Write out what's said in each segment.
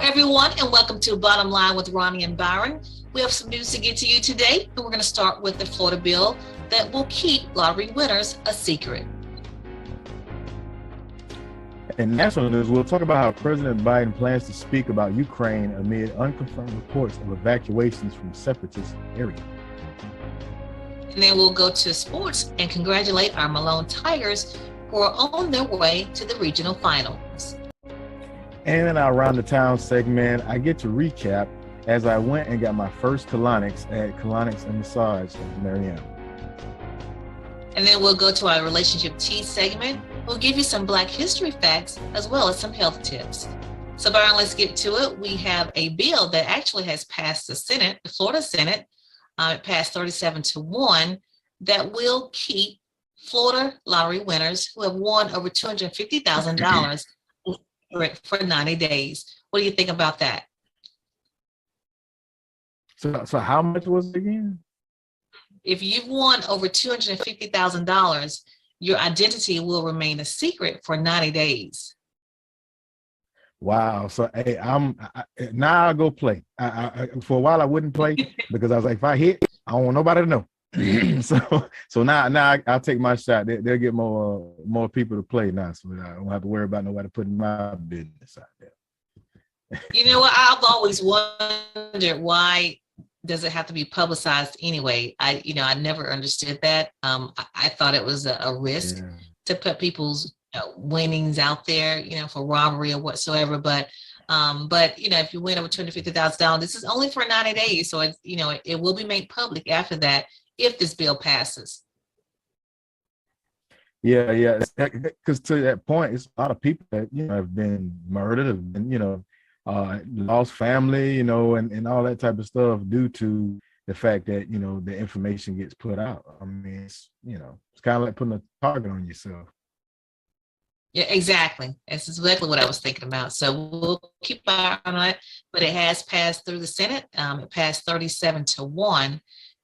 everyone, and welcome to Bottom Line with Roni and Byron. We have some news to get to you today, and we're going to start with the Florida bill that will keep lottery winners a secret. In national news, we'll talk about how President Biden plans to speak about Ukraine amid unconfirmed reports of evacuations from separatist areas. And then we'll go to sports and congratulate our Malone Tigers who are on their way to the regional finals. And in our Around the Town segment, I get to recap as I went and got my first colonics at Colonics and Massage in Mariana. And then we'll go to our Relationship Tea segment. We'll give you some Black history facts as well as some health tips. So Byron, let's get to it. We have a bill that actually has passed the Senate, the Florida Senate. It passed 37-1 that will keep Florida lottery winners who have won over $250,000 for 90 days. What do you think about that? So how much was it again? If you've won over $250,000, your identity will remain a secret for 90 days. Wow. So hey, now I'll go play. For a while I wouldn't play because I was like, if I hit, I don't want nobody to know. so now I'll take my shot. They'll get more people to play now, so I don't have to worry about nobody putting my business out there. You know what? I've always wondered, why does it have to be publicized anyway? I never understood that. I thought it was a risk to put people's winnings out there, for robbery or whatsoever. But if you win over $250,000, this is only for 90 days. So it will be made public after that if this bill passes. Yeah. Because to that point, it's a lot of people that have been murdered, have been lost family, and all that type of stuff due to the fact that the information gets put out. I mean, it's kind of like putting a target on yourself. Yeah, exactly. That's exactly what I was thinking about. So we'll keep an eye on it, but it has passed through the Senate. It passed 37-1,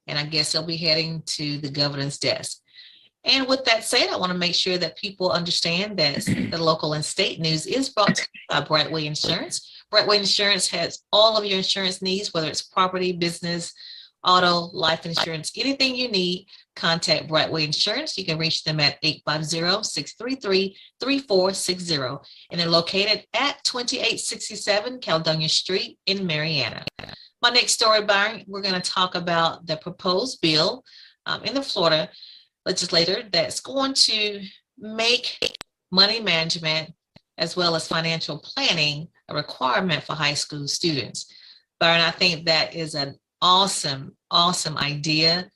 and I guess it'll be heading to the governor's desk. And with that said, I want to make sure that people understand that the local and state news is brought to you by Brightway Insurance. Brightway Insurance has all of your insurance needs, whether it's property, business, auto, life insurance, anything you need. Contact Brightway Insurance. You can reach them at 850-633-3460. And they're located at 2867 Caledonia Street in Mariana. My next story, Byron, we're going to talk about the proposed bill in the Florida legislature that's going to make money management as well as financial planning a requirement for high school students. Byron, I think that is an awesome idea.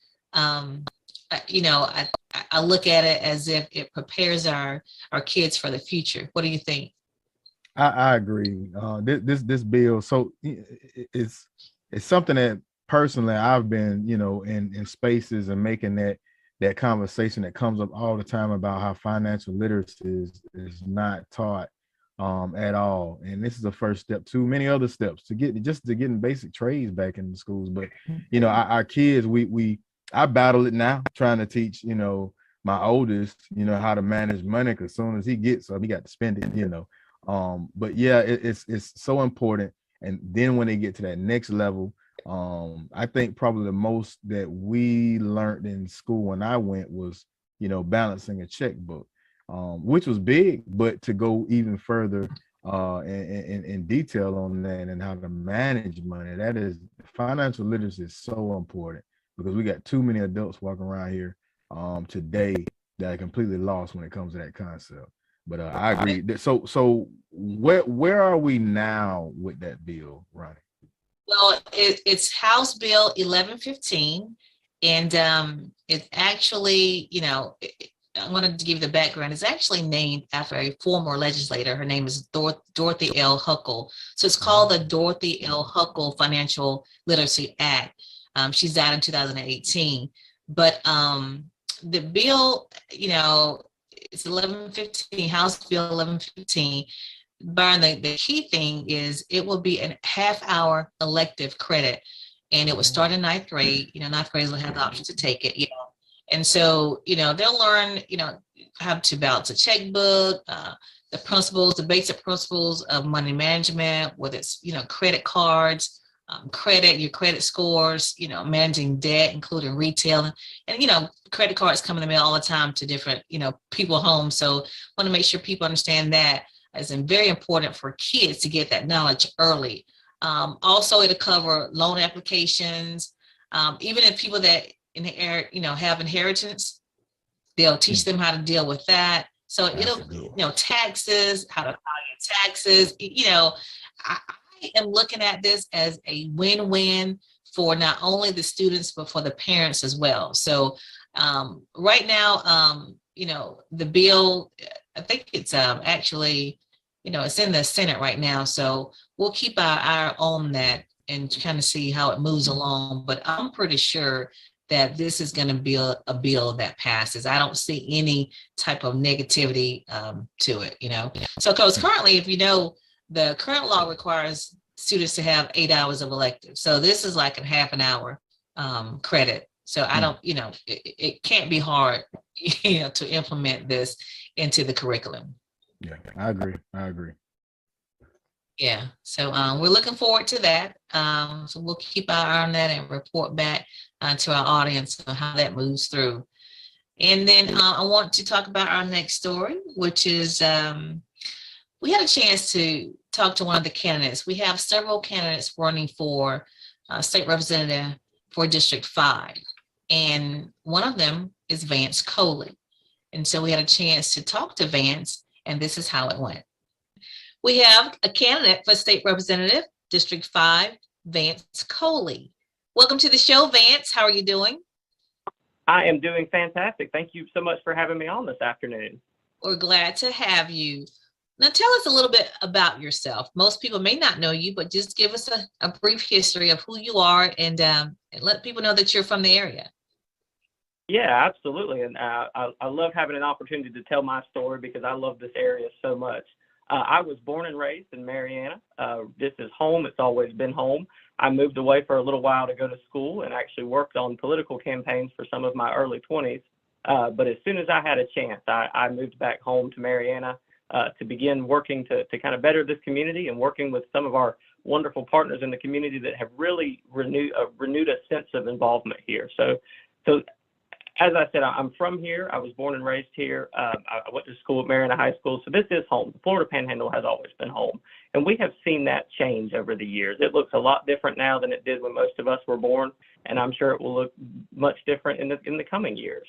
I look at it as if it prepares our kids for the future. What do you think? I agree. This bill, so it's something that personally I've been, in spaces and making that conversation that comes up all the time about how financial literacy is not taught at all. And this is the first step to many other steps to getting basic trades back in the schools. But our kids, I battle it now, trying to teach my oldest how to manage money, because as soon as he gets up, he got to spend it. But yeah, it's so important. And then when they get to that next level, I think probably the most that we learned in school when I went was balancing a checkbook, which was big, but to go even further in detail on that and how to manage money, that is, financial literacy is so important, because we got too many adults walking around here today that are completely lost when it comes to that concept. But I agree. So where are we now with that bill, Ronnie? Well, it's House Bill 1115, and it's actually, I wanted to give you the background. It's actually named after a former legislator. Her name is Dorothy L. Huckle. So it's called the Dorothy L. Huckle Financial Literacy Act. She's died in 2018. But the bill, it's 1115, House Bill 1115. Byron, the key thing is it will be a half-hour elective credit, and it will start in ninth grade. Ninth graders will have the option to take it. And so they'll learn how to balance a checkbook, the principles, the basic principles of money management, whether it's, credit cards, your credit scores, managing debt, including retail. And, credit cards come in the mail all the time to different, people homes. So want to make sure people understand that it's very important for kids to get that knowledge early. Also, it'll cover loan applications. Even if people that have inheritance, they'll teach them how to deal with that. So taxes, how to file your taxes. I am looking at this as a win-win for not only the students, but for the parents as well. So right now, the bill, I think it's actually, it's in the Senate right now. So we'll keep our eye on that and kind of see how it moves along. But I'm pretty sure that this is going to be a bill that passes. I don't see any type of negativity to it, So because currently, if the current law requires students to have 8 hours of elective. So this is like a half an hour credit. So I don't, it can't be hard, to implement this into the curriculum. Yeah, I agree. Yeah. So we're looking forward to that. So we'll keep our eye on that and report back to our audience on how that moves through. And then I want to talk about our next story, which is we had a chance to talk to one of the candidates. We have several candidates running for state representative for District 5. And one of them is Vance Coley. And so we had a chance to talk to Vance, and this is how it went. We have a candidate for state representative, District 5, Vance Coley. Welcome to the show, Vance. How are you doing? I am doing fantastic. Thank you so much for having me on this afternoon. We're glad to have you. Now tell us a little bit about yourself. Most people may not know you, but just give us a brief history of who you are and let people know that you're from the area. Yeah, absolutely. And I love having an opportunity to tell my story because I love this area so much. I was born and raised in Marianna. This is home. It's always been home. I moved away for a little while to go to school and actually worked on political campaigns for some of my early 20s. But as soon as I had a chance, I moved back home to Marianna to begin working to kind of better this community and working with some of our wonderful partners in the community that have really renewed a sense of involvement here. So as I said, I'm from here. I was born and raised here. I went to school at Marianna High School. So this is home. The Florida Panhandle has always been home. And we have seen that change over the years. It looks a lot different now than it did when most of us were born. And I'm sure it will look much different in the coming years.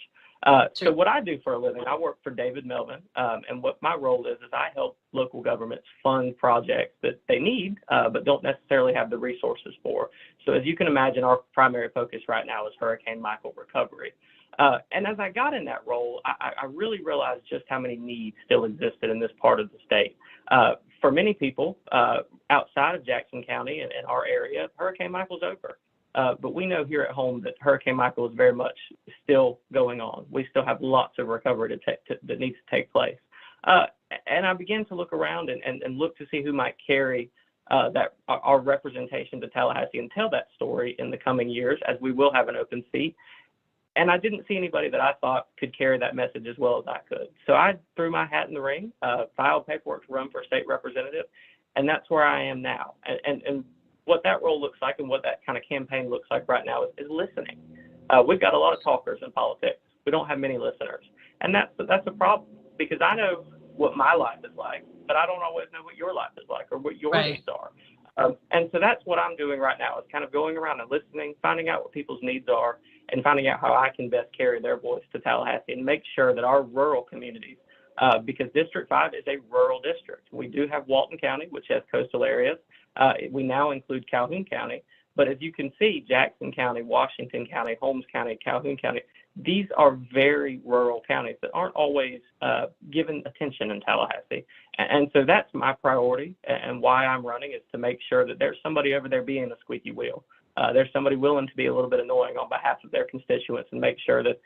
So what I do for a living, I work for David Melvin. And what my role is I help local governments fund projects that they need, but don't necessarily have the resources for. So as you can imagine, our primary focus right now is Hurricane Michael recovery. And as I got in that role, I really realized just how many needs still existed in this part of the state. For many people outside of Jackson County and in our area, Hurricane Michael's over. But we know here at home that Hurricane Michael is very much still going on. We still have lots of recovery that needs to take place. And I began to look around and look to see who might carry our representation to Tallahassee and tell that story in the coming years, as we will have an open seat. And I didn't see anybody that I thought could carry that message as well as I could. So I threw my hat in the ring, filed paperwork to run for state representative, and that's where I am now. And what that role looks like and what that kind of campaign looks like right now is listening. We've got a lot of talkers in politics. We don't have many listeners. And that's a problem because I know what my life is like, but I don't always know what your life is like or what your needs are. And so that's what I'm doing right now is kind of going around and listening, finding out what people's needs are, and finding out how I can best carry their voice to Tallahassee and make sure that our rural communities, because District 5 is a rural district. We do have Walton County, which has coastal areas. We now include Calhoun County. But as you can see, Jackson County, Washington County, Holmes County, Calhoun County, these are very rural counties that aren't always given attention in Tallahassee. And so that's my priority and why I'm running is to make sure that there's somebody over there being a squeaky wheel. There's somebody willing to be a little bit annoying on behalf of their constituents and make sure that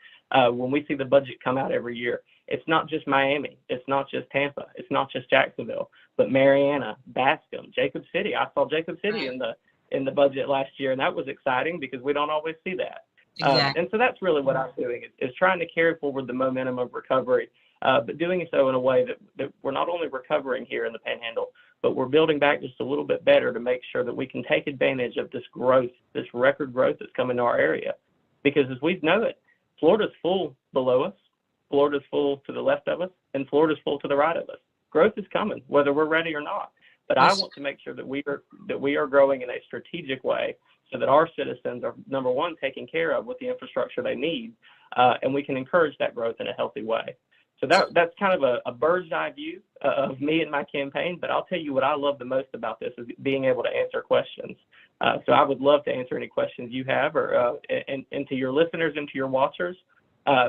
when we see the budget come out every year, it's not just Miami, it's not just Tampa, it's not just Jacksonville, but Marianna, Bascom, Jacob City. I saw Jacob City in the budget last year, and that was exciting because we don't always see that. Exactly. And so that's really what I'm doing is trying to carry forward the momentum of recovery but doing so in a way that we're not only recovering here in the Panhandle, but we're building back just a little bit better to make sure that we can take advantage of this growth, this record growth that's coming to our area. Because as we know it, Florida's full below us, Florida's full to the left of us, and Florida's full to the right of us. Growth is coming, whether we're ready or not. But I want to make sure that we are growing in a strategic way so that our citizens are, number one, taken care of with the infrastructure they need, and we can encourage that growth in a healthy way. So that's kind of a bird's eye view of me and my campaign, but I'll tell you what I love the most about this is being able to answer questions. So I would love to answer any questions you have, or and to your listeners and to your watchers.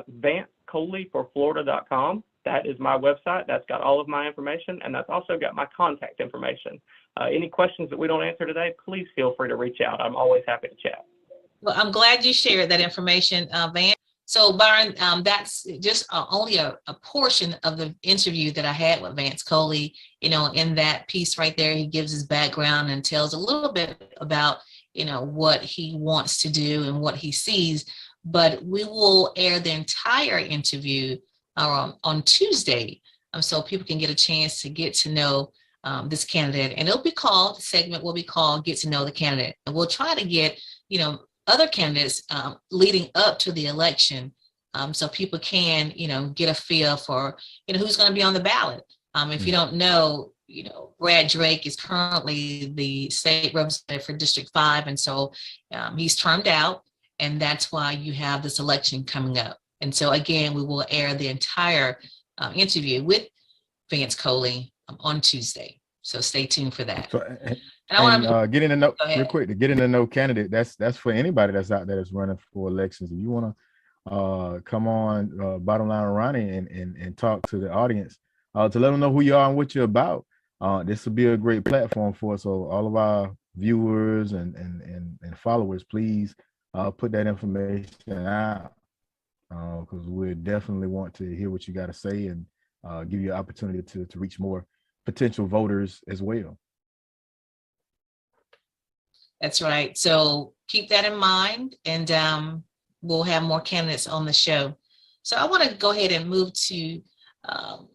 Vance Coley for Florida.com. That is my website. That's got all of my information, and that's also got my contact information. Any questions that we don't answer today, please feel free to reach out. I'm always happy to chat. Well, I'm glad you shared that information, Vance. So, Byron, that's just only a portion of the interview that I had with Vance Coley. You know, in that piece right there, he gives his background and tells a little bit about, you know, what he wants to do and what he sees. But we will air the entire interview on Tuesday, so people can get a chance to get to know this candidate. And the segment will be called Get to Know the Candidate. And we'll try to get, you know, other candidates leading up to the election, so people can, you know, get a feel for, you know, who's going to be on the ballot. If you don't know, you know, Brad Drake is currently the state representative for District 5, and so he's termed out, and that's why you have this election coming up. And so again, we will air the entire interview with Vance Coley on Tuesday. So stay tuned for that. So, getting to know real quick, to getting to know candidate, that's for anybody that's out there that's running for elections. If you want to come on Bottom Line with Ronnie and talk to the audience, to let them know who you are and what you're about, this will be a great platform for us. So all of our viewers and followers, please put that information out, because we definitely want to hear what you got to say and give you an opportunity to reach more potential voters as well. That's right. So keep that in mind, and we'll have more candidates on the show. So I want to go ahead and move to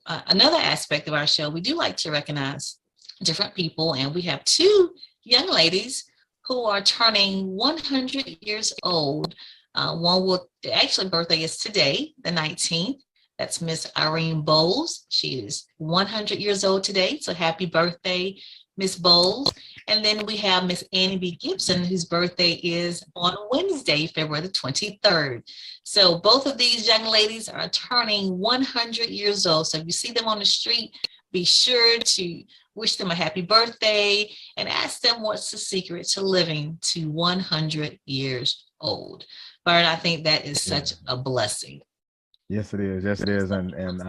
another aspect of our show. We do like to recognize different people, and we have two young ladies who are turning 100 years old. Actually, birthday is today, the 19th. That's Miss Irene Bowles. She is 100 years old today. So happy birthday, Miss Bowles. And then we have Miss Annie B. Gibson, whose birthday is on Wednesday, February the 23rd. So both of these young ladies are turning 100 years old. So if you see them on the street, be sure to wish them a happy birthday and ask them what's the secret to living to 100 years old. Byron, I think that is such a blessing. Yes, it is. Yes, it is. And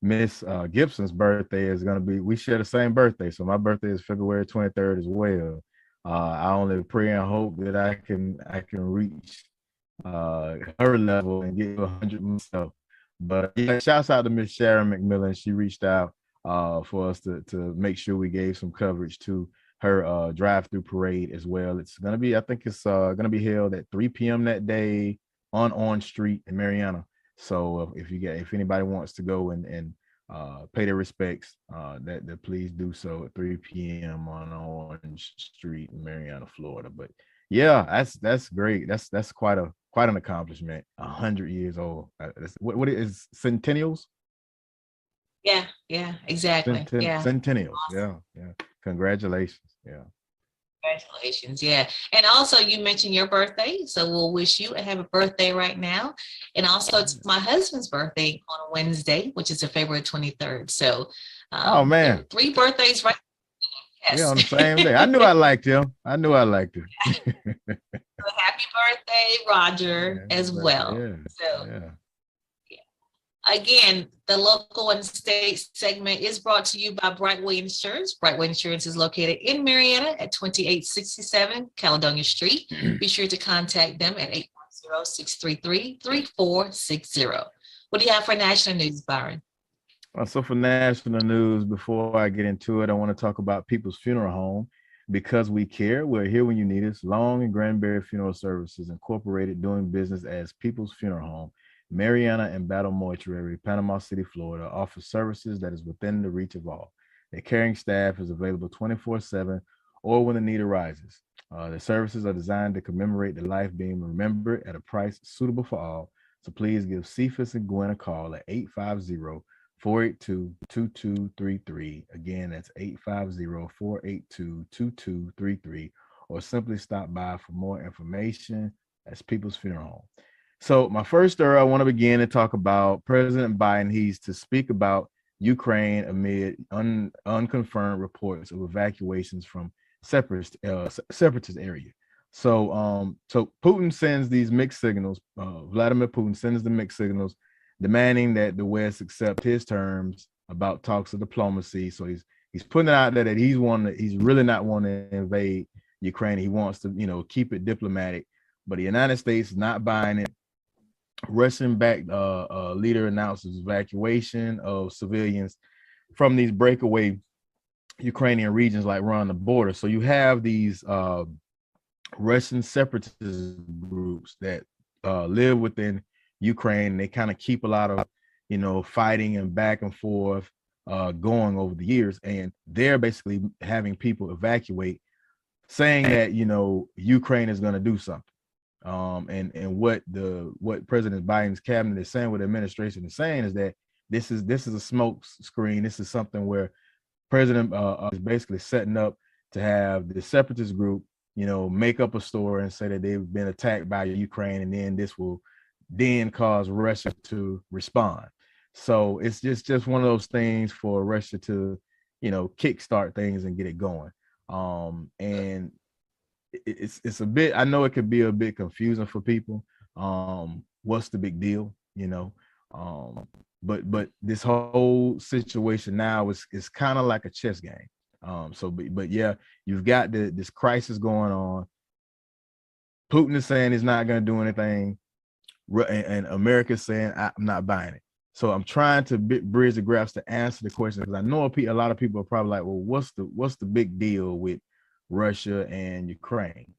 Miss Gibson's birthday is going to be, we share the same birthday. So my birthday is February 23rd as well. I only pray and hope that I can reach her level and get 100 myself. But yeah, shouts out to Miss Sharon McMillan. She reached out for us to make sure we gave some coverage to her drive-through parade as well. It's going to be, I think it's going to be held at 3 p.m. that day on Orange Street in Mariana. So if anybody wants to go and pay their respects, that please do so at 3 p.m. on Orange Street in Mariana, Florida. But yeah, that's great. That's quite an accomplishment. 100 years old. What is centennials? Yeah, exactly. Centennials. Awesome. Yeah. Congratulations. Yeah. Congratulations. Yeah. And also you mentioned your birthday. So we'll wish you a happy birthday right now. And also it's my husband's birthday on a Wednesday, which is February 23rd. So oh man, 3 birthdays right. Yes. Yeah, on the same day. I knew I liked him. Happy birthday, Roger, as well. Yeah. So again, the local and state segment is brought to you by Brightway Insurance. Brightway Insurance is located in Mariana at 2867 Caledonia Street. Be sure to contact them at 810-633-3460. What do you have for national news, Byron? So for national news, before I get into it, I want to talk about People's Funeral Home. Because we care, we're here when you need us. Long and Granbury Funeral Services Incorporated, doing business as People's Funeral Home. Mariana and Battle Mortuary, Panama City, Florida, offers services that is within the reach of all. Their caring staff is available 24/7 or when the need arises. The services are designed to commemorate the life being remembered at a price suitable for all. So please give Cephas and Gwen a call at 850-482-2233. Again, that's 850-482-2233, or simply stop by for more information. That's People's Funeral Home. So my first story, I want to begin to talk about President Biden. He's to speak about Ukraine amid unconfirmed reports of evacuations from separatist area. So Putin sends these mixed signals. Vladimir Putin sends the mixed signals, demanding that the West accept his terms about talks of diplomacy. So he's putting it out there that he's really not wanting to invade Ukraine. He wants to keep it diplomatic, but the United States is not buying it. Russian-backed leader announces evacuation of civilians from these breakaway Ukrainian regions like around the border. So you have these Russian separatist groups that live within Ukraine. They kind of keep a lot of fighting and back and forth going over the years, and they're basically having people evacuate, saying that Ukraine is going to do something. And what President Biden's cabinet is saying, what the administration is saying, is that this is a smoke screen. This is something where President is basically setting up to have the separatist group, make up a story and say that they've been attacked by Ukraine, and then this will then cause Russia to respond. So it's just one of those things for Russia to, kickstart things and get it going. And it's a bit, I know it could be a bit confusing for people. What's the big deal, but this whole situation now is kind of like a chess game. But yeah, you've got this crisis going on. Putin is saying he's not going to do anything, and America's saying I'm not buying it. So I'm trying to bridge the gaps to answer the question, because I know a lot of people are probably like, well, what's the big deal with Russia and Ukraine?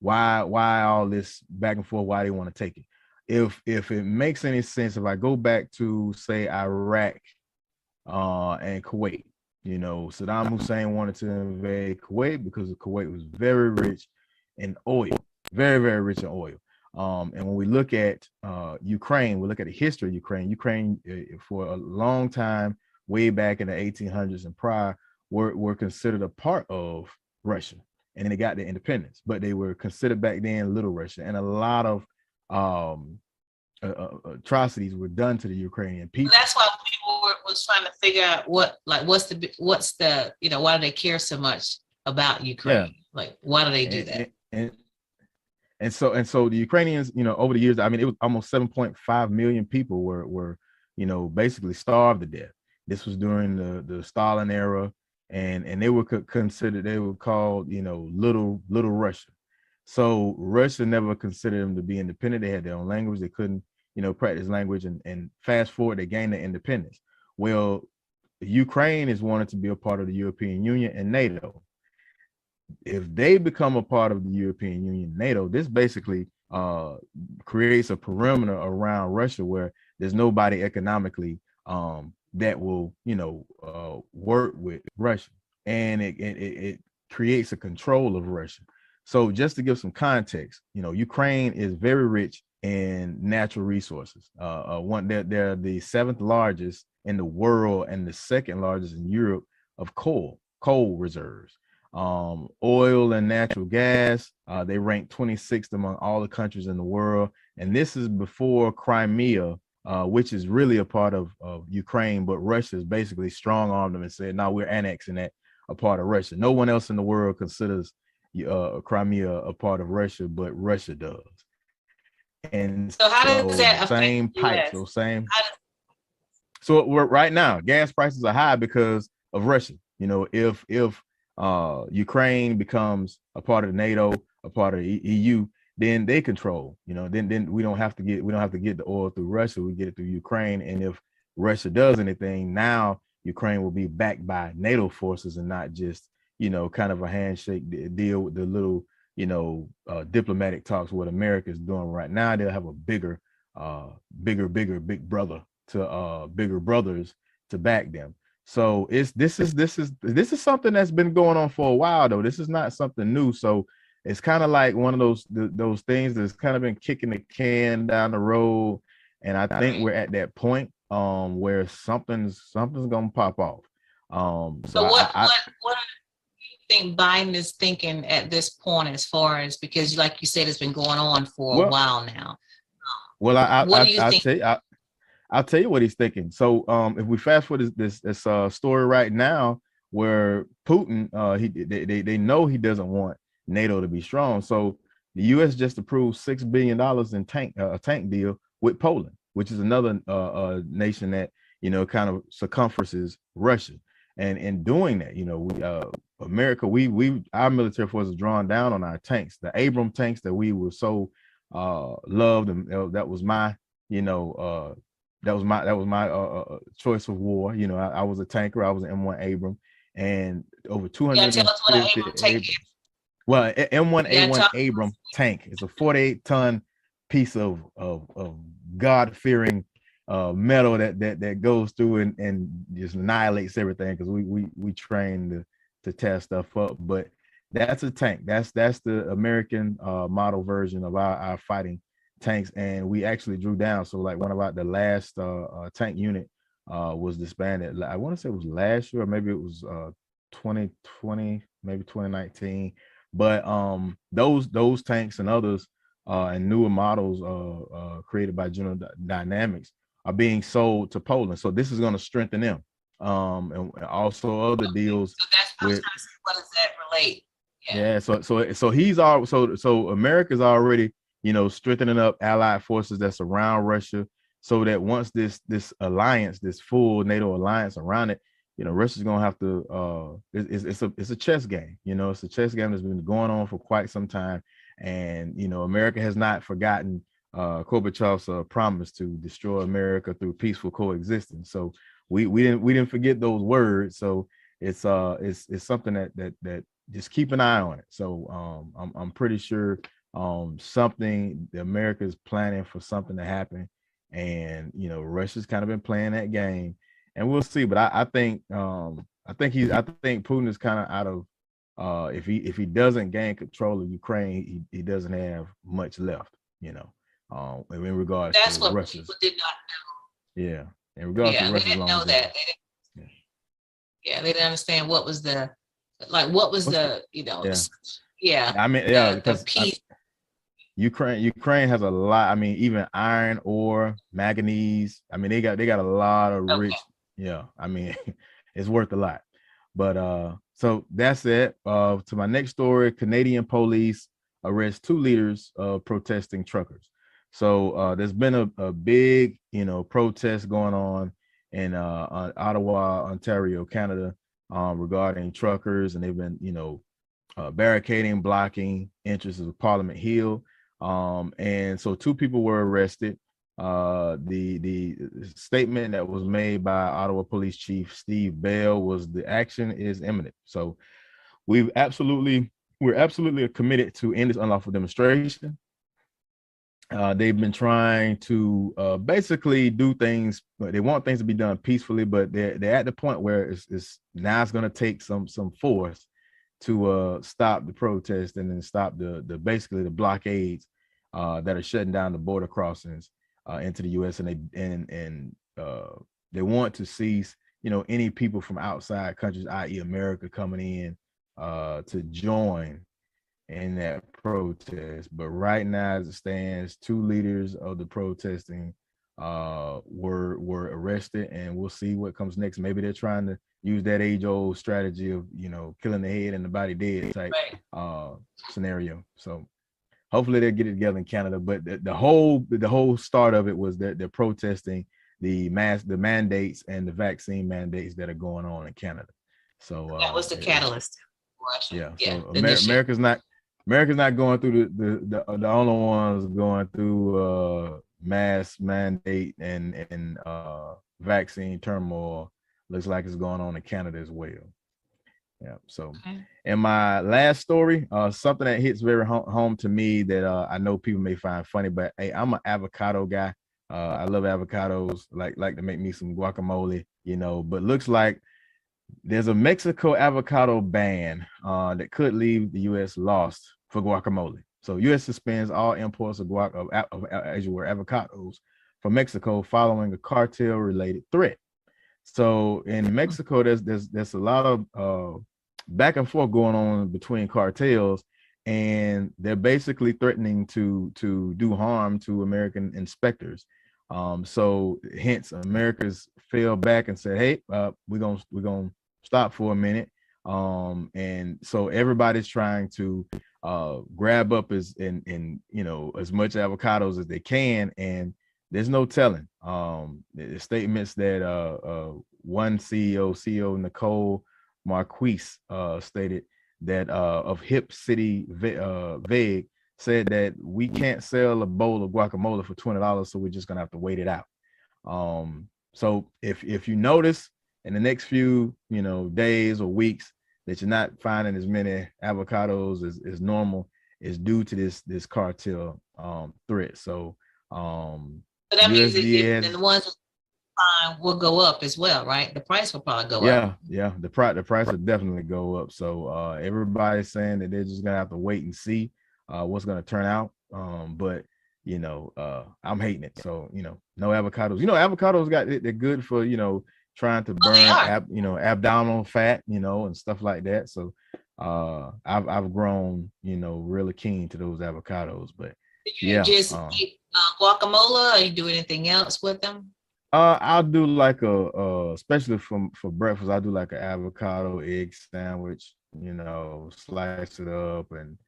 Why all this back and forth? Why they want to take it? If it makes any sense, if I go back to say Iraq and Kuwait, Saddam Hussein wanted to invade Kuwait because Kuwait was very rich in oil, very, very rich in oil. And when we look at Ukraine, we look at the history of Ukraine. Ukraine for a long time, way back in the 1800s and prior, were considered a part of Russia, and then they got their independence, but they were considered back then Little Russia, and a lot of atrocities were done to the Ukrainian people. That's why people was trying to figure out what's the why do they care so much about Ukraine? Yeah. Like, why do they do that? And so the Ukrainians, over the years, I mean, it was almost 7.5 million people were basically starved to death. This was during the Stalin era. And they were considered, they were called, little Russia. So Russia never considered them to be independent. They had their own language. They couldn't, practice language. And fast forward, they gained their independence. Well, Ukraine is wanted to be a part of the European Union and NATO. If they become a part of the European Union, NATO, this basically creates a perimeter around Russia where there's nobody economically that will, work with Russia, and it creates a control of Russia. So just to give some context, Ukraine is very rich in natural resources. They're the 7th largest in the world and the 2nd largest in Europe of coal reserves. Oil and natural gas, they rank 26th among all the countries in the world. And this is before Crimea, which is really a part of Ukraine, but Russia's basically strong-armed them and said, no, we're annexing that a part of Russia. No one else in the world considers Crimea a part of Russia, but Russia does. And so how does that same pipes, those same. So right now, gas prices are high because of Russia. If Ukraine becomes a part of NATO, a part of the EU, then they control, then we don't have to get the oil through Russia. We get it through Ukraine. And if Russia does anything, now Ukraine will be backed by NATO forces and not just, kind of a handshake deal with the little, diplomatic talks. What America is doing right now, they'll have a bigger big brother to bigger brothers to back them. So this is something that's been going on for a while though. This is not something new. So it's kind of like one of those things that's kind of been kicking the can down the road. And I think we're at that point where something's gonna pop off. So what do you think Biden is thinking at this point, as far as, because like you said, it's been going on for a while now. Well, what do you think? I'll tell you what he's thinking. So if we fast forward this story right now, where Putin they know he doesn't want NATO to be strong. So the U.S. just approved $6 billion in a tank deal with Poland, which is another nation that kind of circumferences Russia. And in doing that, we America, our military force is drawn down on our tanks, the Abrams tanks that we were so loved, and that was my choice of war. I was a tanker. I was an M1 Abram, and over 250 Abrams. Well, M1A1 Abram tank is a 48-ton piece of God-fearing metal that goes through and just annihilates everything, because we train to tear stuff up. But that's a tank. That's the American model version of our fighting tanks, and we actually drew down. So like the last tank unit was disbanded. I want to say it was last year, or maybe it was 2020, maybe 2019. But those tanks and others and newer models created by General Dynamics are being sold to Poland. So this is going to strengthen them. And also other deals. So that's what I'm trying to say. What does that relate? Yeah. So America's already strengthening up allied forces that's around Russia, so that once this alliance, this full NATO alliance around it, Russia's gonna have to it's a chess game. It's a chess game that's been going on for quite some time. And America has not forgotten Gorbachev's promise to destroy America through peaceful coexistence. So we didn't forget those words. So it's something that just keep an eye on it. So I'm pretty sure America is planning for something to happen, and Russia's kind of been playing that game, and we'll see. But I think Putin is kind of out of if he doesn't gain control of Ukraine, he doesn't have much left, in regards to Russia. People did not know. Yeah, in regards to Russia, they didn't know that. They didn't understand what was the because Ukraine has a lot. I mean, even iron ore, manganese. I mean, they got a lot of rich. Yeah, I mean, it's worth a lot. But so that's it. To my next story, Canadian police arrest 2 leaders of protesting truckers. So there's been a big, protest going on in Ottawa, Ontario, Canada, regarding truckers, and they've been, barricading, blocking entrances of Parliament Hill. And so 2 people were arrested. The statement that was made by Ottawa Police Chief Steve Bell was the action is imminent. So we're absolutely committed to end this unlawful demonstration. They've been trying to basically do things, but they want things to be done peacefully, but they're at the point where it's going to take some force to stop the protest and then stop the basically the blockades that are shutting down the border crossings into the U.S. and they want to cease any people from outside countries, i.e. America, coming in to join in that protest. But right now, as it stands, 2 leaders of the protesting were arrested, and we'll see what comes next. Maybe they're trying to use that age-old strategy of killing the head and the body dead type scenario. So hopefully they'll get it together in Canada. But the whole start of it was that they're protesting the mandates and the vaccine mandates that are going on in Canada. So that was the catalyst. Yeah. So America's not going through the only ones going through mass mandate and vaccine turmoil. Looks like it's going on in Canada as well. Yeah. So, and my last story, something that hits very home to me that I know people may find funny, but hey, I'm an avocado guy. I love avocados. Like to make me some guacamole, but looks like there's a Mexico avocado ban that could leave the U.S. lost for guacamole. So U.S. suspends all imports of avocados from Mexico following a cartel-related threat. So in Mexico, there's a lot of back and forth going on between cartels, and they're basically threatening to do harm to American inspectors. So hence America's fell back and said, hey, we're gonna stop for a minute. And so everybody's trying to grab up as much avocados as they can, and there's no telling. The statements that one CEO Nicole Marquise stated that of Hip City Veg said that we can't sell a bowl of guacamole for $20, so we're just gonna have to wait it out. So if you notice in the next few days or weeks that you're not finding as many avocados as normal, is due to this cartel threat. So but that means that the ones will go up as well, right? The price will probably go up. Yeah. The price will definitely go up. So everybody's saying that they're just gonna have to wait and see what's gonna turn out. But I'm hating it. So no avocados. Avocados they're good for trying to burn abdominal fat, and stuff like that. So I've grown really keen to those avocados. But you just eat guacamole, or you do anything else with them? I'll do like especially for breakfast, I'll do like an avocado egg sandwich, slice it up, and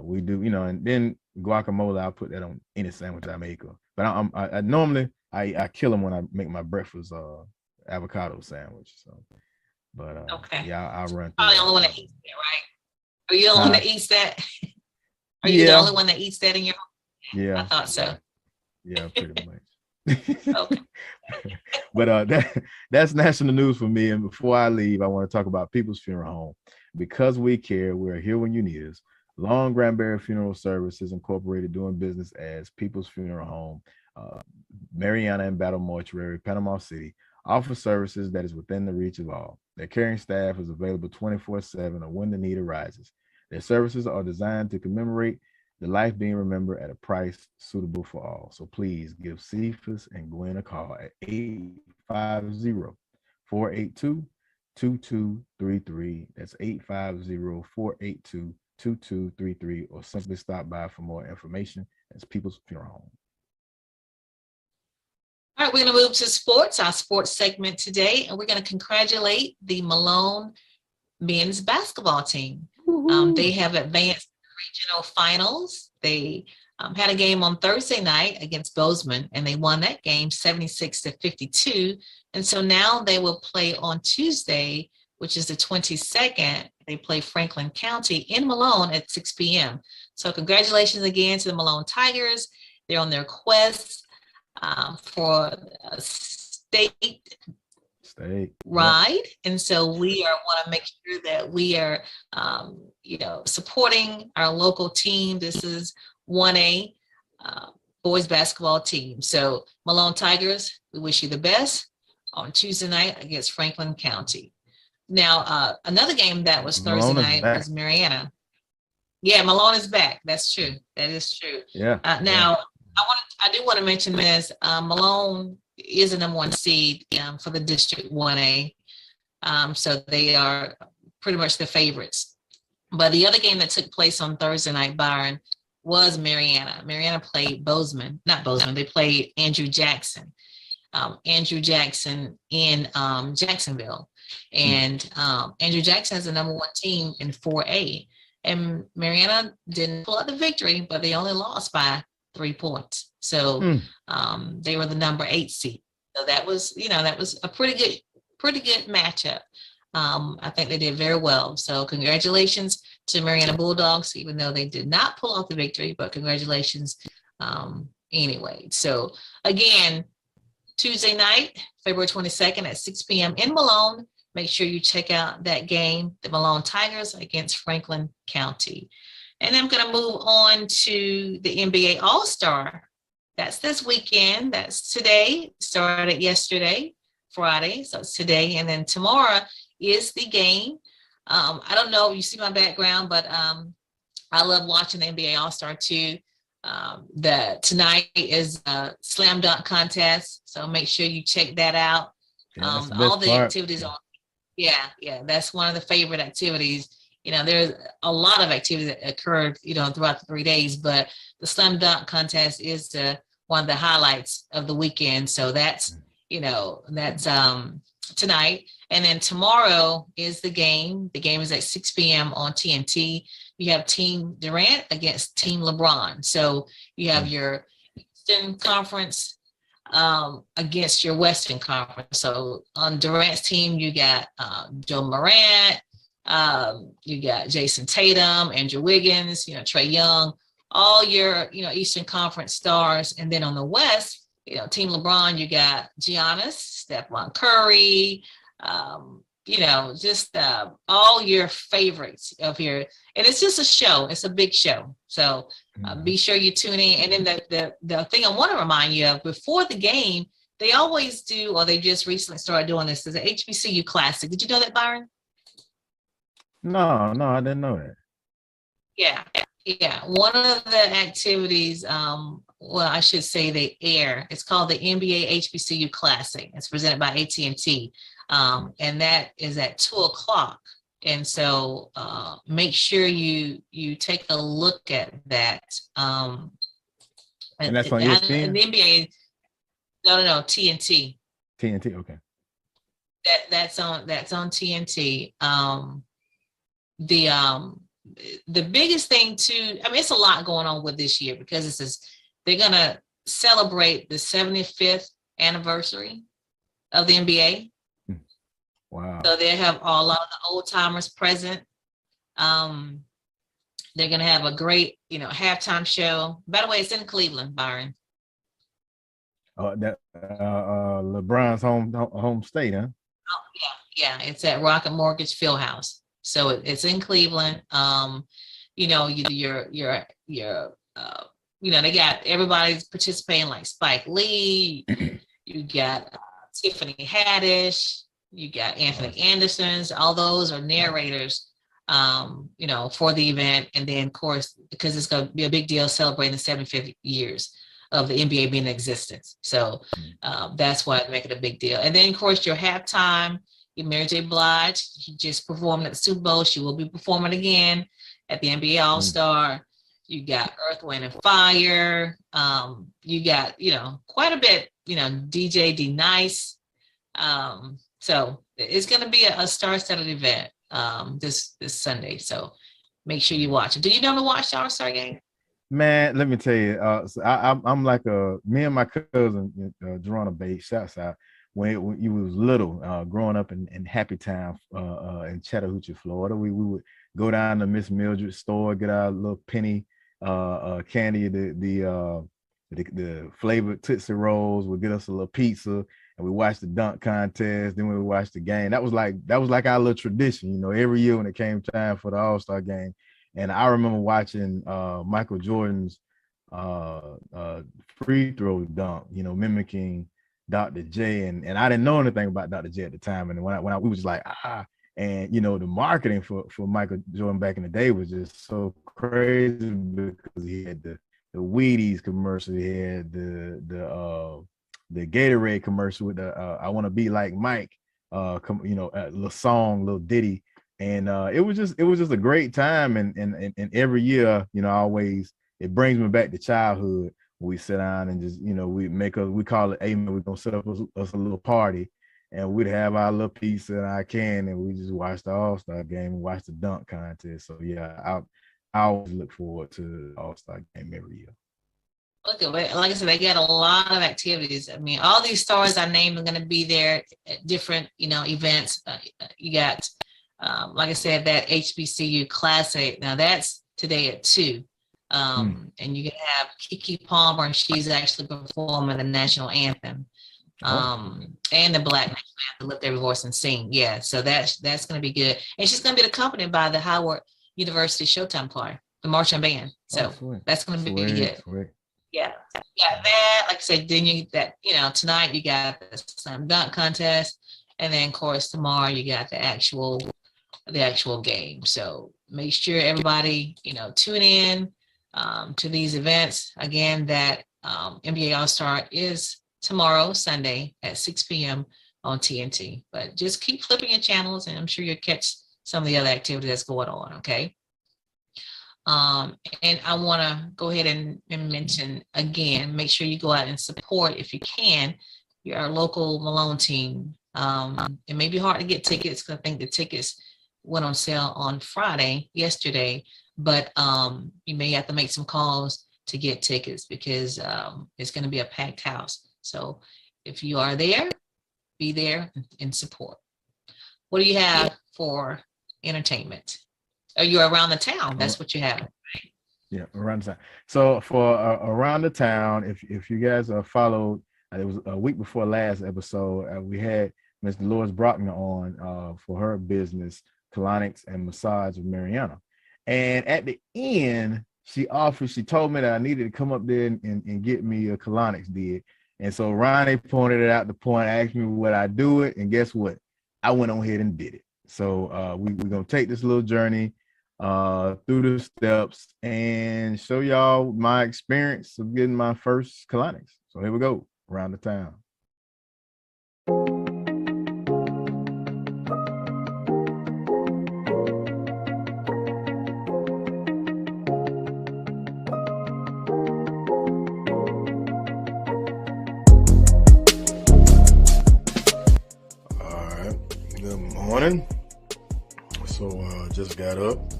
we do, and then guacamole, I'll put that on any sandwich I make. But I normally I kill them when I make my breakfast avocado sandwich. So, but okay, yeah, I'll run. Probably the only one that eats that, right? Are you the only one that eats that? Are you the only one that eats that in your home? Yeah, I thought so. Yeah, pretty much. Okay. But that's national news for me. And before I leave, I want to talk about People's Funeral Home. Because we care, we're here when you need us. Long Granbury Funeral Services Incorporated, doing business as People's Funeral Home, Mariana and Battle Mortuary, Panama City, offer services that is within the reach of all. Their caring staff is available 24/7 or when the need arises. Their services are designed to commemorate the life being remembered at a price suitable for all. So please give Cephas and Gwen a call at 850-482-2233. That's 850-482-2233, or simply stop by for more information. That's People's Funeral Home. All right, we're going to move to sports, our sports segment today, and we're going to congratulate the Malone men's basketball team. They have advanced regional finals. They had a game on Thursday night against Bozeman, and they won that game 76-52. And so now they will play on Tuesday, which is the 22nd. They play Franklin County in Malone at 6 p.m. So congratulations again to the Malone Tigers. They're on their quest for a state ride. And so we want to make sure that we are, supporting our local team. This is 1A boys basketball team. So Malone Tigers, we wish you the best on Tuesday night against Franklin County. Now, another game that was Thursday night was Mariana. Yeah, Malone is back. That's true. That is true. Yeah. Now, I do want to mention this. Malone is the number 1 seed for the District 1A. So they are pretty much the favorites. But the other game that took place on Thursday night, Byron, was Mariana. Mariana played they played Andrew Jackson. Andrew Jackson in Jacksonville. And Andrew Jackson is the number 1 team in 4A. And Mariana didn't pull out the victory, but they only lost by 3 points. So they were the number 8 seed. So that was a pretty good matchup. I think they did very well. So congratulations to Mariana Bulldogs, even though they did not pull off the victory, but congratulations anyway. So again, Tuesday night, February 22nd at 6 p.m. in Malone. Make sure you check out that game, the Malone Tigers against Franklin County. And I'm going to move on to the NBA All-Star that's this weekend. That's today. Started yesterday, Friday. So it's today. And then tomorrow is the game. I don't know if you see my background, but I love watching the NBA All-Star too. Tonight is a slam dunk contest. So make sure you check that out. Yeah, that's the All best the part. activities on. Yeah. That's one of the favorite activities. There's a lot of activity that occurred, throughout the 3 days, but the slam dunk contest is one of the highlights of the weekend. So that's tonight. And then tomorrow is the game. The game is at 6 p.m. on TNT. You have Team Durant against Team LeBron. So you have your Eastern Conference against your Western Conference. So on Durant's team, you got Joe Morant, you got Jason Tatum, Andrew Wiggins, Trae Young, all your Eastern Conference stars. And then on the West, Team LeBron, you got Giannis, Stephon Curry, just all your favorites of here. And it's just a show. It's a big show. So be sure you tune in. And then the thing I want to remind you of before the game, they always do, or they just recently started doing this, is the HBCU Classic. Did you know that, Byron? No, I didn't know that. Yeah. One of the activities, I should say they air. It's called the NBA HBCU Classic. It's presented by AT&T. And that is at 2:00. And so make sure you take a look at that. And that's on ESPN? And the NBA, no, TNT. TNT, okay. That's on TNT. The biggest thing too, it's a lot going on with this year because they're gonna celebrate the 75th anniversary of the NBA. Wow. So they have a lot of the old timers present. They're gonna have a great, halftime show. By the way, it's in Cleveland, Byron. That LeBron's home state, huh? Oh yeah. It's at Rocket Mortgage Fieldhouse. So it's in Cleveland. They got everybody's participating, like Spike Lee. You got Tiffany Haddish. You got Anthony Anderson's. All those are narrators, for the event. And then, of course, because it's going to be a big deal celebrating the 75 years of the NBA being in existence. So that's why I make it a big deal. And then, of course, your halftime. Mary J. Blige, she just performed at the Super Bowl. She will be performing again at the NBA All-Star. You got Earth, Wind, and Fire. You got, quite a bit, DJ D Nice. So it's going to be a star-studded event this Sunday. So make sure you watch it. Do you know to watch the All-Star game? Man, let me tell you. So I'm like me and my cousin, Jerona Bay, shouts out. When you was little, growing up in Happy Town in Chattahoochee, Florida, we would go down to Miss Mildred's store, get our little penny candy, the flavored Tootsie Rolls, would get us a little pizza, and we watched the dunk contest. Then we would watch the game. That was like our little tradition, every year when it came time for the All-Star game. And I remember watching Michael Jordan's free throw dunk, mimicking Dr. J, and I didn't know anything about Dr. J at the time. And when we was like, and the marketing for Michael Jordan back in the day was just so crazy because he had the Wheaties commercial, he had the Gatorade commercial with the I want to be like Mike, a little song, little ditty, and it was just a great time. And every year, always it brings me back to childhood. We sit down and just, we call it amen. We're going to set up us a little party, and we'd have our little pizza and our can, and we just watch the All-Star game and watch the dunk contest. So yeah, I always look forward to the All-Star game every year. Look at it. Like I said, they got a lot of activities. All these stars I named are going to be there at different, events. You got, like I said, that HBCU Classic. Now that's today at 2. And you can have Keke Palmer, and she's actually performing the national anthem, and the Black national anthem, Lift Every Voice and Sing. Yeah, so that's going to be good. And she's going to be accompanied by the Howard University Showtime Choir, the marching band. So that's going to be good. Sweet. Yeah, that. Like I said, then tonight you got the slam dunk contest, and then of course tomorrow you got the actual game. So make sure everybody tune in to these events again. That NBA All Star is tomorrow, Sunday at 6 p.m. on TNT. But just keep flipping your channels, and I'm sure you'll catch some of the other activity that's going on. Okay. And I want to go ahead and mention again, make sure you go out and support, if you can, your local Malone team. It may be hard to get tickets because I think the tickets went on sale on yesterday, but you may have to make some calls to get tickets because it's going to be a packed house. So if you are there, be there and support. What do you have for entertainment? Are you around the town? That's what you have. Right? Yeah, around the town. So for around the town, if you guys followed, it was a week before last episode, we had Ms. Dolores Brockman on for her business, Colonics and Massage of Mariana. And at the end, she told me that I needed to come up there and get me a Colonics did. And so Ronnie pointed it out the point, asked me would I do it, and guess what? I went on ahead and did it. So we're gonna take this little journey through the steps and show y'all my experience of getting my first colonics. So here we go, around the town. All right, good morning. So just got up,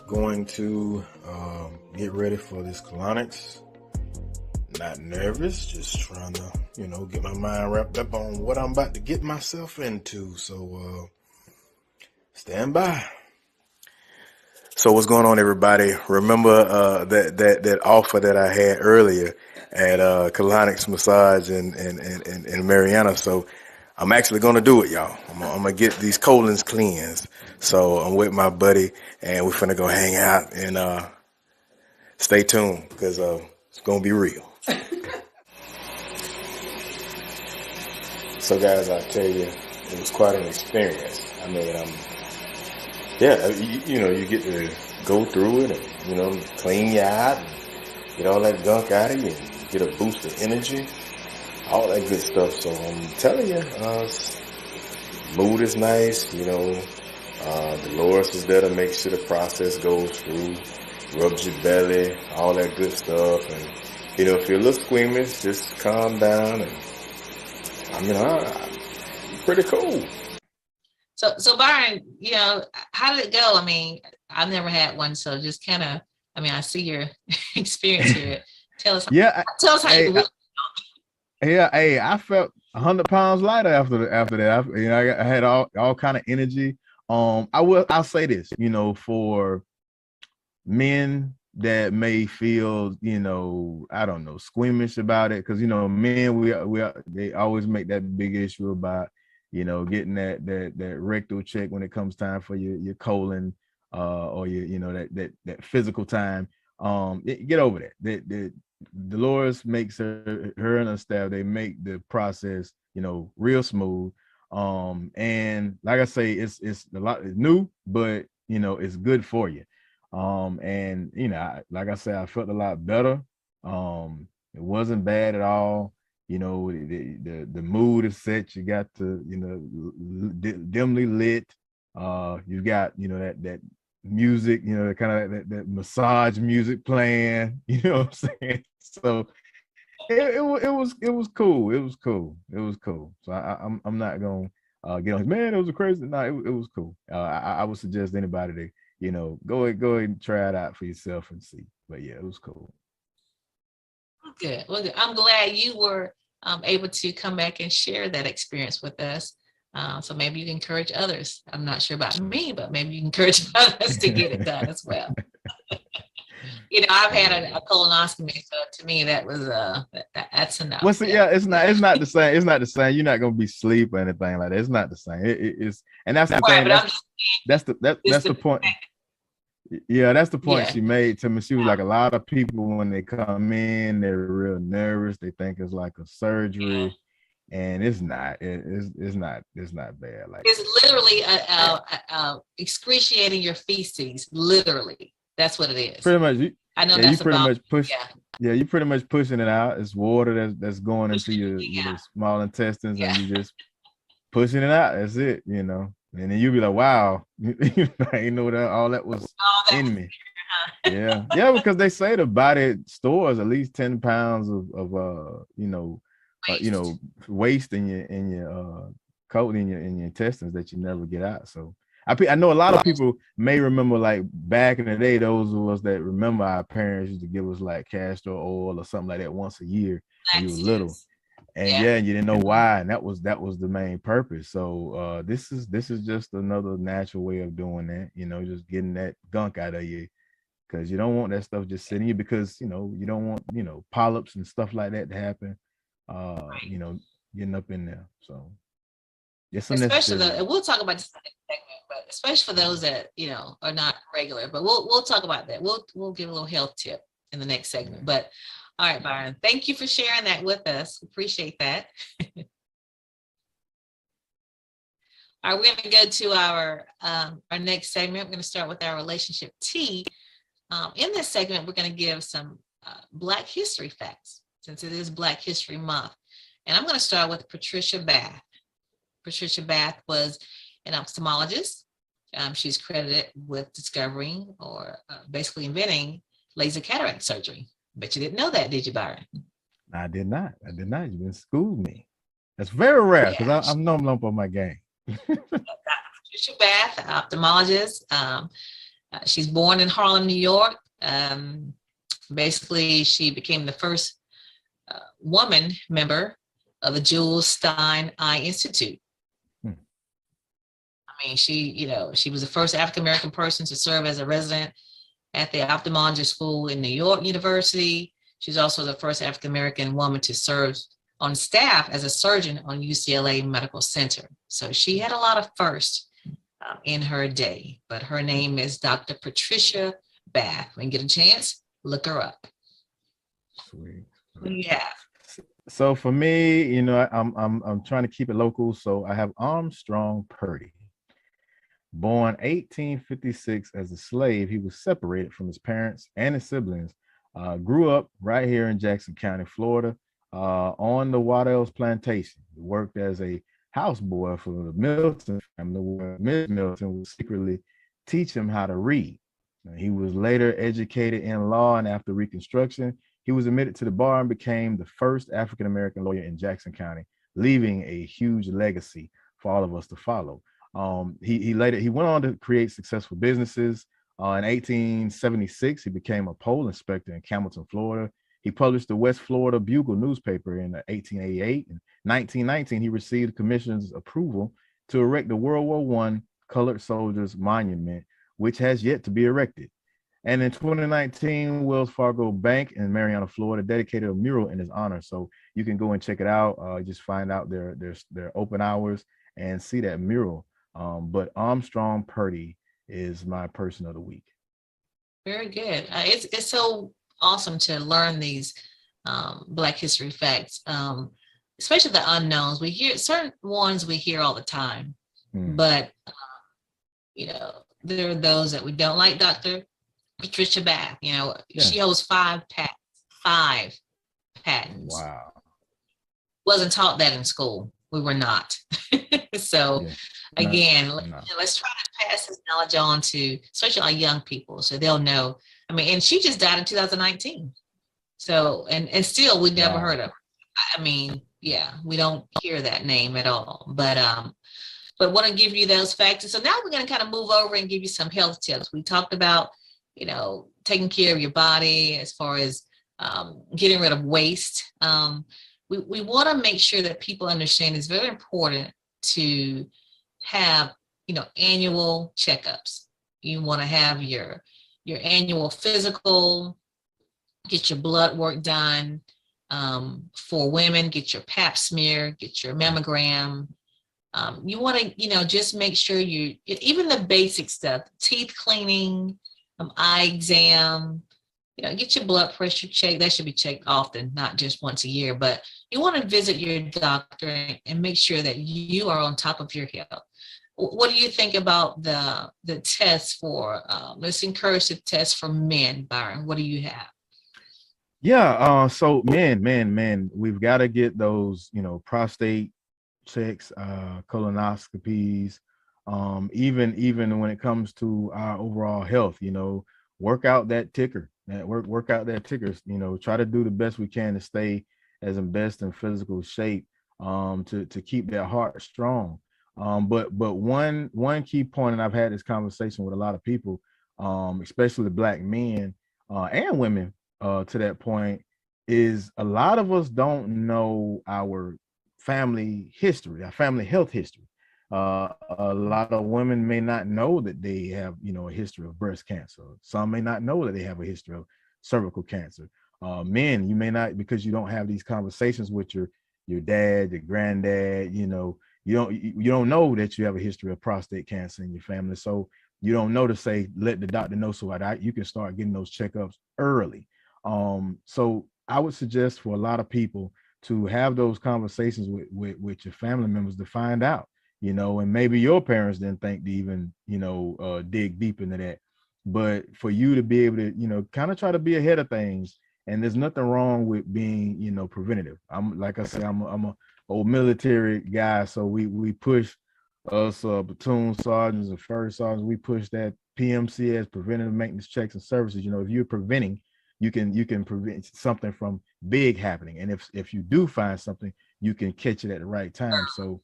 going to get ready for this colonics. Not nervous, just trying to get my mind wrapped up on what I'm about to get myself into. So stand by. So what's going on, everybody? Remember that offer that I had earlier at Colonics Massage in Mariana. So I'm actually going to do it, y'all. I'm going to get these colons cleansed. So I'm with my buddy, and we're finna go hang out and stay tuned because it's going to be real. So, guys, I tell you, it was quite an experience. I mean, you get to go through it and, clean your eye and get all that gunk out of you and get a boost of energy. All that good stuff. So I'm telling you, mood is nice. Dolores is there to make sure the process goes through, rubs your belly, all that good stuff. And if you're a little squeamish, just calm down. And pretty cool. So Byron, how did it go? I mean, I've never had one, so just kind of, I see your experience here. Tell us. Tell us how you look. Yeah, hey, I felt 100 pounds lighter after that. I had all kind of energy. I'll say this, for men that may feel, I don't know, squeamish about it, because men they always make that big issue about, getting that rectal check when it comes time for your colon, or that physical time. Get over that. Dolores makes her and her staff, they make the process, real smooth. And like I say, it's a lot new, but it's good for you. And like I said, I felt a lot better. It wasn't bad at all. The mood is set. You got to, dimly lit. You got, that music, kind of that massage music playing, what I'm saying? So it was cool. It was cool. So I'm not gonna get on, man, it was a crazy. No, it was cool. I would suggest anybody to, go ahead and try it out for yourself and see. But yeah, it was cool. Good. Well, I'm glad you were able to come back and share that experience with us. So maybe you can encourage others. I'm not sure about me, but maybe you can encourage others to get it done as well. I've had a colonoscopy, so to me that was that's enough. Well, see, yeah, it's not the same. It's not the same. You're not gonna be asleep or anything like that. It's not the same. It's and that's the thing. That's the point. Yeah, that's the point Yeah. she made to me. She was like, a lot of people when they come in, they're real nervous. They think it's like a surgery, and it's not. It's not bad. Like It's literally excruciating your feces. Literally, that's what it is. pretty much, I know yeah, you that's pretty about much push. yeah, Yeah, you pretty much pushing it out. It's water that's going into yeah, your small intestines, and yeah. you just pushing it out. That's it, And then you be like, wow, I didn't know that all that was All that in was me. Yeah, yeah, because they say the body stores at least 10 pounds of waste. waste in your coat in your intestines that you never get out. So I know a lot of people may remember, like back in the day, those of us that remember our parents used to give us like castor oil or something like that once a year when you were little. Laxatives. And Yeah. yeah, you didn't know why, and that was the main purpose. So this is just another natural way of doing that, just getting that gunk out of you, because you don't want that stuff just sitting you, because you don't want polyps and stuff like that to happen, getting up in there. So it's Especially unnecessary. and we'll talk about this in the next segment, but especially for those that are not regular. But we'll talk about that. We'll give a little health tip in the next segment. But all right, Byron, thank you for sharing that with us. Appreciate that. All right, we're going to go to our next segment. We're going to start with our relationship tea. In this segment, we're going to give some Black history facts, since it is Black History Month. And I'm going to start with Patricia Bath. Patricia Bath was an ophthalmologist. She's credited with discovering or basically inventing laser cataract surgery. Bet you didn't know that, did you, Byron? I did not. You been schooled me. That's very rare, because Yeah. I'm no lump on my game. Patricia Bath, ophthalmologist. She's born in Harlem, New York. Basically, she became the first woman member of the Jules Stein Eye Institute. I mean, she was the first African-American person to serve as a resident at the ophthalmology school in New York University. She's also the first African-American woman to serve on staff as a surgeon on UCLA Medical Center. So she had a lot of firsts in her day, but her name is Dr. Patricia Bath. When you get a chance, look her up. Sweet. Who do you have? So for me, I'm trying to keep it local. So I have Armstrong Purdy. Born 1856 as a slave, he was separated from his parents and his siblings. Grew up right here in Jackson County, Florida, on the Waddell's plantation. He worked as a houseboy for the Milton family, where Miss Milton would secretly teach him how to read. He was later educated in law, and after Reconstruction, he was admitted to the bar and became the first African-American lawyer in Jackson County, leaving a huge legacy for all of us to follow. He went on to create successful businesses. In 1876, he became a poll inspector in Campbellton, Florida. He published the West Florida Bugle newspaper in 1888. In 1919, he received the commission's approval to erect the World War I Colored Soldiers Monument, which has yet to be erected. And in 2019, Wells Fargo Bank in Marianna, Florida, dedicated a mural in his honor. So you can go and check it out. Just find out their open hours and see that mural. But Armstrong Purdy is my person of the week. Very good. It's so awesome to learn these Black history facts, especially the unknowns. We hear certain ones we hear all the time, but there are those that we don't, like Dr. Patricia Bath. She holds 5 patents. Wow. Wasn't taught that in school. We were not. So again, let's try to pass this knowledge on to especially our young people, so they'll know. I mean, and she just died in 2019. So, and still we never heard of her. I mean, we don't hear that name at all. But want to give you those facts. So now we're going to kind of move over and give you some health tips. We talked about, taking care of your body as far as getting rid of waste. We want to make sure that people understand it's very important to have, annual checkups. You want to have your annual physical, get your blood work done. For women, get your pap smear, get your mammogram. You want to, just make sure even the basic stuff, teeth cleaning, eye exam, get your blood pressure checked. That should be checked often, not just once a year, but you want to visit your doctor and make sure that you are on top of your health. What do you think about the tests for, let's encourage the test for men, Byron? What do you have? Yeah, so men, we've got to get those, prostate checks, colonoscopies, even when it comes to our overall health, work out that ticker, work out that ticker, try to do the best we can to stay as in best in physical shape, to keep that heart strong. But one key point, and I've had this conversation with a lot of people, especially Black men and women, to that point, is a lot of us don't know our family history, our family health history. A lot of women may not know that they have, a history of breast cancer. Some may not know that they have a history of cervical cancer. Men, you may not, because you don't have these conversations with your dad, your granddad. You don't know that you have a history of prostate cancer in your family. So you don't know to say, let the doctor know, so that you can start getting those checkups early. So I would suggest for a lot of people to have those conversations with your family members to find out, and maybe your parents didn't think to even, dig deep into that. But for you to be able to, kind of try to be ahead of things, and there's nothing wrong with being, preventative. I'm, like I said, I'm a old military guy, so we push us platoon sergeants and first sergeants, we push that PMCS, preventative maintenance checks and services. If you're preventing, you can prevent something from big happening, and if you do find something, you can catch it at the right time. So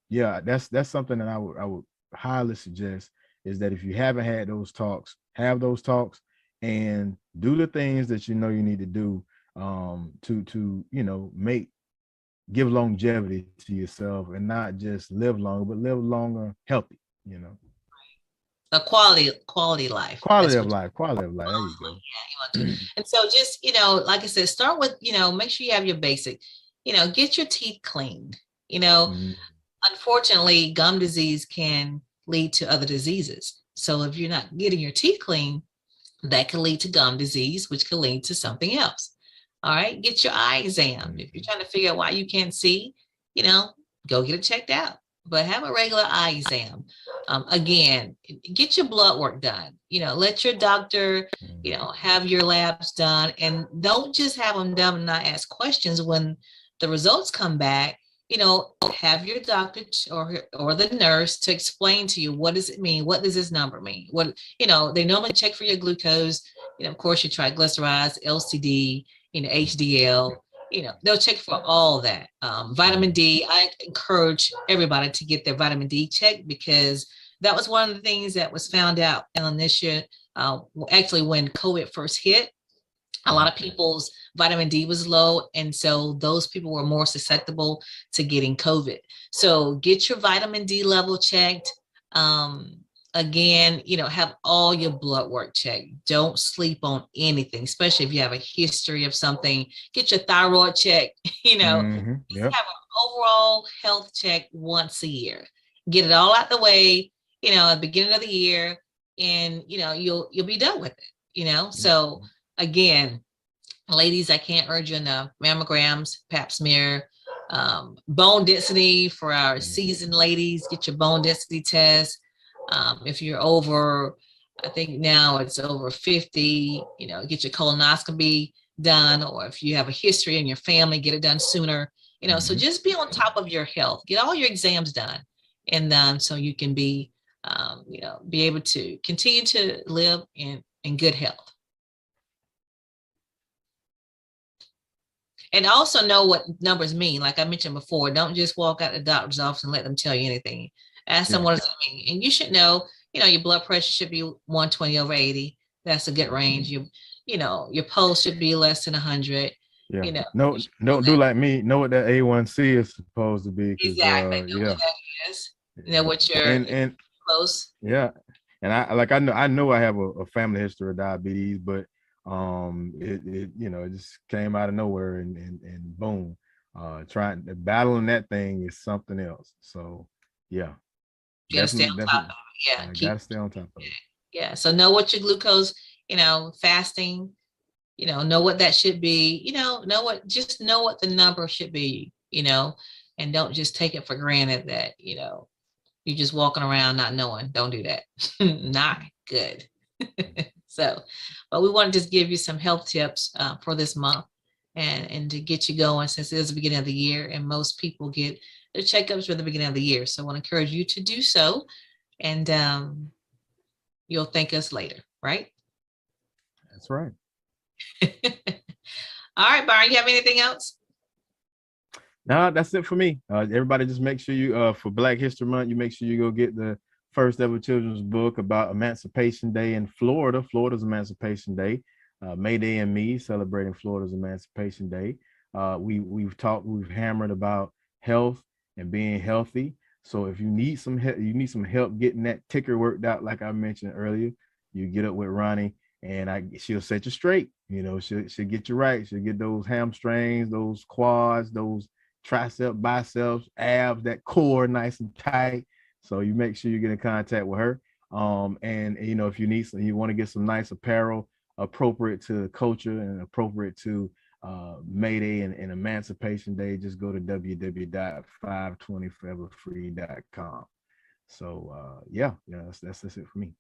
yeah, that's something that I would highly suggest, is that if you haven't had those talks, have those talks and do the things that you need to do, to give longevity to yourself, and not just live longer, but live longer healthy. A quality life. Quality of life. There you go. Yeah, and so just, like I said, start with, make sure you have your basic, get your teeth cleaned. Unfortunately, gum disease can lead to other diseases. So if you're not getting your teeth clean, that can lead to gum disease, which can lead to something else. All right, get your eye exam. If you're trying to figure out why you can't see, go get it checked out. But have a regular eye exam. Again, get your blood work done. Let your doctor, have your labs done, and don't just have them done and not ask questions when the results come back. Have your doctor or the nurse to explain to you, what does it mean? What does this number mean? What, they normally check for your glucose, of course, your triglycerides, LCD, HDL, they'll check for all that. Vitamin D, I encourage everybody to get their vitamin D checked, because that was one of the things that was found out in this year. Actually, when COVID first hit, a lot of people's vitamin D was low, and so those people were more susceptible to getting COVID. So get your vitamin D level checked. Again, have all your blood work checked. Don't sleep on anything, especially if you have a history of something. Get your thyroid checked. Yep. Have an overall health check once a year. Get it all out the way, at the beginning of the year, and you'll be done with it. So again, ladies, I can't urge you enough. Mammograms, pap smear, bone density for our seasoned ladies. Get your bone density test. If you're over, I think now it's over 50, get your colonoscopy done, or if you have a history in your family, get it done sooner. So just be on top of your health. Get all your exams done, and so you can be able to continue to live in good health. And also know what numbers mean. Like I mentioned before, don't just walk out the doctor's office and let them tell you anything. Ask them what does that mean. And you should know, your blood pressure should be 120/80. That's a good range. Your pulse should be less than 100. Yeah. No, don't do like me. Know what that A1C is supposed to be. Exactly. Know what that is. What your and close. Yeah. And I know I have a family history of diabetes, but it just came out of nowhere, and boom, battling that thing is something else. So yeah, you gotta stay on top of it. Gotta stay on top of it. Yeah. So know what your glucose, fasting, know what that should be, just know what the number should be, and don't just take it for granted that, you're just walking around not knowing. Don't do that. Not good. So, but we want to just give you some health tips for this month and to get you going, since it is the beginning of the year and most people get their checkups for the beginning of the year. So I want to encourage you to do so, and you'll thank us later, right? That's right. All right, Byron, you have anything else? No, that's it for me. Everybody just make sure you, for Black History Month, you make sure you go get the first ever children's book about Emancipation Day in Florida. Florida's Emancipation Day. May Day and Me, celebrating Florida's Emancipation Day. We've hammered about health and being healthy. So if you need some help getting that ticker worked out, like I mentioned earlier, you get up with Roni, and she'll set you straight. She'll get you right. She'll get those hamstrings, those quads, those triceps, biceps, abs, that core nice and tight. So you make sure you get in contact with her. And if you want to get some nice apparel appropriate to the culture and appropriate to May Day and Emancipation Day, just go to www.520foreverfree.com. So that's it for me.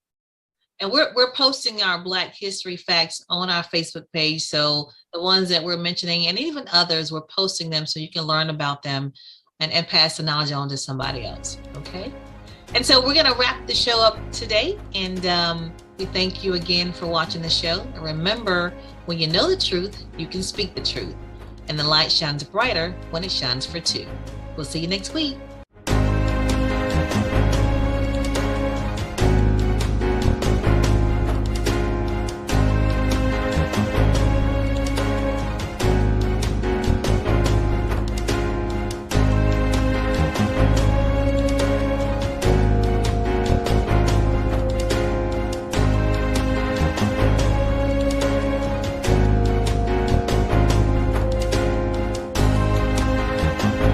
And we're posting our Black History facts on our Facebook page. So the ones that we're mentioning and even others, we're posting them so you can learn about them and pass the knowledge on to somebody else. Okay. And so we're going to wrap the show up today. And we thank you again for watching the show. And remember, when you know the truth, you can speak the truth. And the light shines brighter when it shines for two. We'll see you next week.